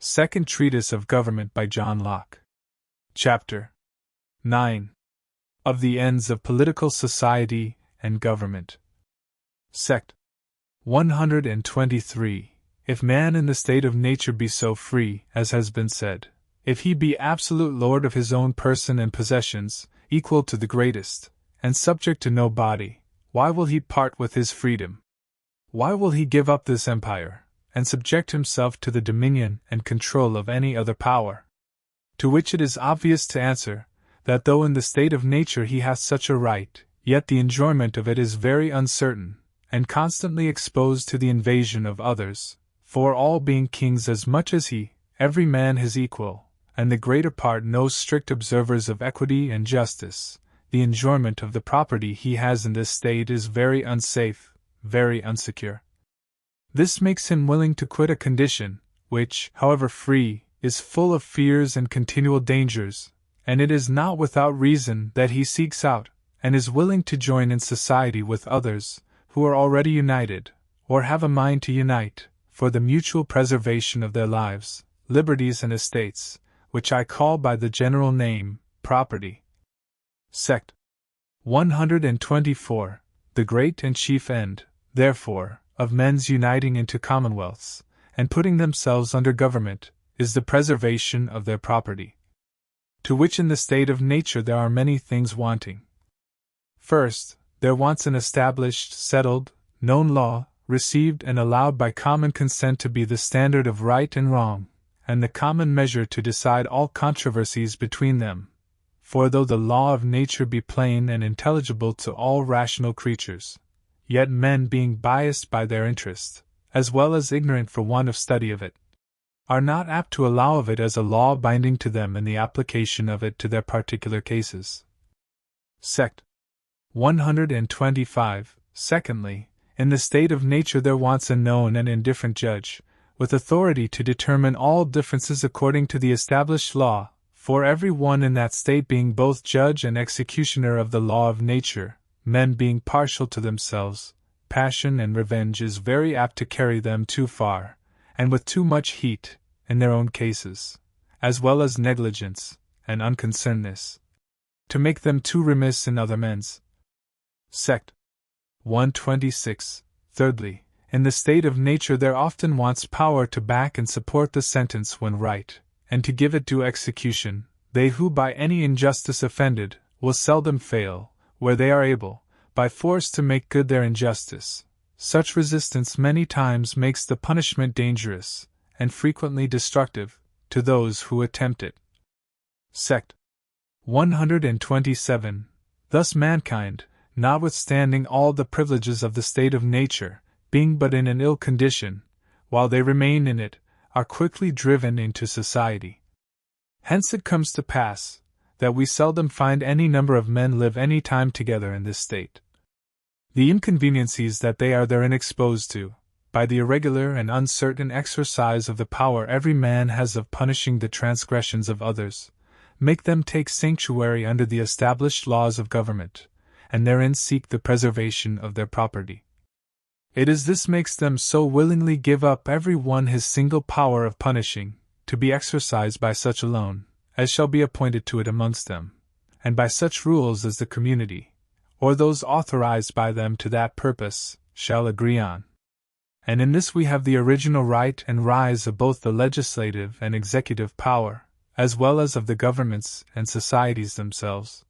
Second Treatise of Government by John Locke. Chapter 9. Of the Ends of Political Society and Government. Sect. 123. If man in the state of nature be so free, as has been said, if he be absolute lord of his own person and possessions, equal to the greatest, and subject to no body, why will he part with his freedom? Why will he give up this empire, and subject himself to the dominion and control of any other power? To which it is obvious to answer, that though in the state of nature he hath such a right, yet the enjoyment of it is very uncertain, and constantly exposed to the invasion of others, for all being kings as much as he, every man his equal, and the greater part no strict observers of equity and justice, the enjoyment of the property he has in this state is very unsafe, very unsecure. This makes him willing to quit a condition, which, however free, is full of fears and continual dangers, and it is not without reason that he seeks out, and is willing to join in society with others, who are already united, or have a mind to unite, for the mutual preservation of their lives, liberties and estates, which I call by the general name, property. Sect. 124. The great and chief end, therefore, of men's uniting into commonwealths, and putting themselves under government, is the preservation of their property. To which in the state of nature there are many things wanting. First, there wants an established, settled, known law, received and allowed by common consent to be the standard of right and wrong, and the common measure to decide all controversies between them. For though the law of nature be plain and intelligible to all rational creatures, yet men being biased by their interest, as well as ignorant for want of study of it, are not apt to allow of it as a law binding to them in the application of it to their particular cases. Sect. 125. Secondly, in the state of nature there wants a known and indifferent judge, with authority to determine all differences according to the established law, for every one in that state being both judge and executioner of the law of nature, men being partial to themselves, passion and revenge is very apt to carry them too far, and with too much heat, in their own cases, as well as negligence and unconcernedness, to make them too remiss in other men's. Sect. 126. Thirdly, in the state of nature there often wants power to back and support the sentence when right, and to give it due execution. They who by any injustice offended, will seldom fail, where they are able, by force to make good their injustice. Such resistance many times makes the punishment dangerous, and frequently destructive, to those who attempt it. Sect. 127. Thus mankind, notwithstanding all the privileges of the state of nature, being but in an ill condition, while they remain in it, are quickly driven into society. Hence it comes to pass, that we seldom find any number of men live any time together in this state. The inconveniencies that they are therein exposed to, by the irregular and uncertain exercise of the power every man has of punishing the transgressions of others, make them take sanctuary under the established laws of government, and therein seek the preservation of their property. It is this makes them so willingly give up every one his single power of punishing, to be exercised by such alone, as shall be appointed to it amongst them, and by such rules as the community, or those authorized by them to that purpose, shall agree on. And in this we have the original right and rise of both the legislative and executive power, as well as of the governments and societies themselves.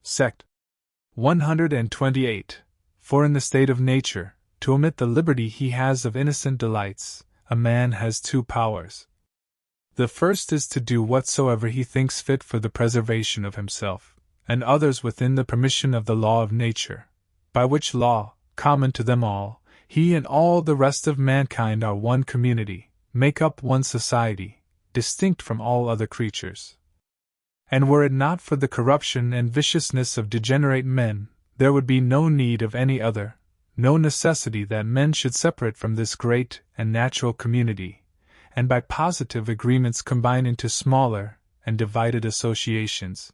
Sect. 128. For in the state of nature, to omit the liberty he has of innocent delights, a man has two powers. The first is to do whatsoever he thinks fit for the preservation of himself, and others within the permission of the law of nature, by which law, common to them all, he and all the rest of mankind are one community, make up one society, distinct from all other creatures. And were it not for the corruption and viciousness of degenerate men, there would be no need of any other, no necessity that men should separate from this great and natural community, and by positive agreements combine into smaller and divided associations.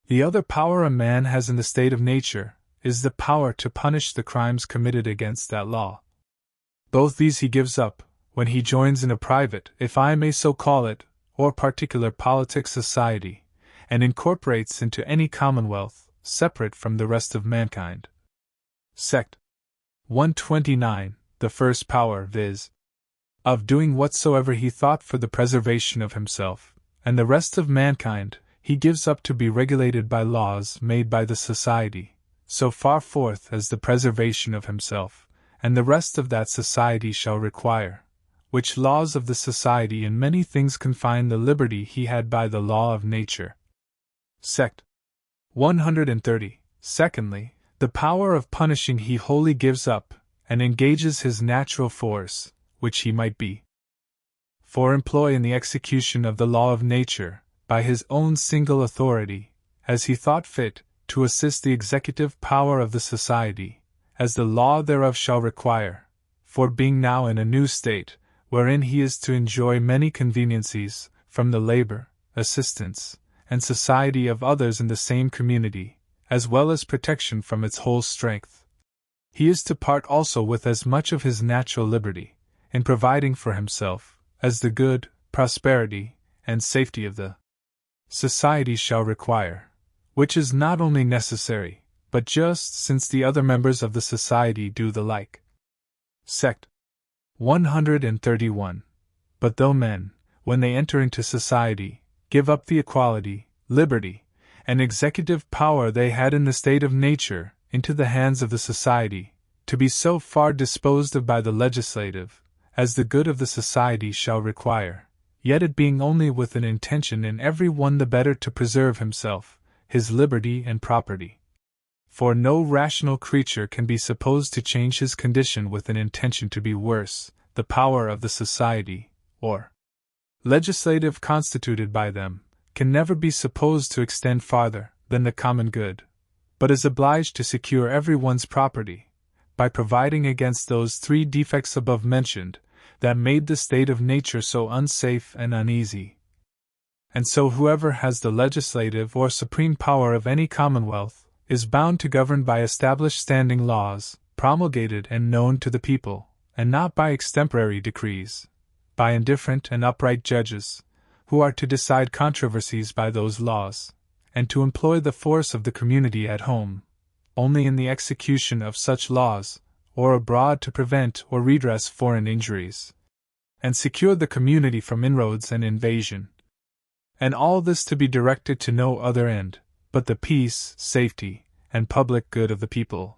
The other power a man has in the state of nature is the power to punish the crimes committed against that law. Both these he gives up, when he joins in a private, if I may so call it, or particular politic society, and incorporates into any commonwealth, separate from the rest of mankind. Sect. 129. The first power, viz. of doing whatsoever he thought for the preservation of himself, and the rest of mankind, he gives up to be regulated by laws made by the society, so far forth as the preservation of himself, and the rest of that society shall require, which laws of the society in many things confine the liberty he had by the law of nature. Sect. 130. Secondly, the power of punishing he wholly gives up, and engages his natural force, which he might be for employ in the execution of the law of nature, by his own single authority, as he thought fit, to assist the executive power of the society, as the law thereof shall require, for being now in a new state, wherein he is to enjoy many conveniencies, from the labor, assistance, and society of others in the same community, as well as protection from its whole strength. He is to part also with as much of his natural liberty, in providing for himself, as the good, prosperity, and safety of the society shall require, which is not only necessary, but just, since the other members of the society do the like. Sect. 131. But though men, when they enter into society, give up the equality, liberty, and executive power they had in the state of nature, into the hands of the society, to be so far disposed of by the legislative, as the good of the society shall require, yet it being only with an intention in every one the better to preserve himself, his liberty and property. For no rational creature can be supposed to change his condition with an intention to be worse, the power of the society, or legislative constituted by them, can never be supposed to extend farther than the common good, but is obliged to secure every one's property, by providing against those three defects above mentioned, that made the state of nature so unsafe and uneasy. And so whoever has the legislative or supreme power of any commonwealth, is bound to govern by established standing laws, promulgated and known to the people, and not by extemporary decrees, by indifferent and upright judges, who are to decide controversies by those laws, and to employ the force of the community at home, only in the execution of such laws, or abroad to prevent or redress foreign injuries, and secure the community from inroads and invasion. And all this to be directed to no other end, but the peace, safety, and public good of the people.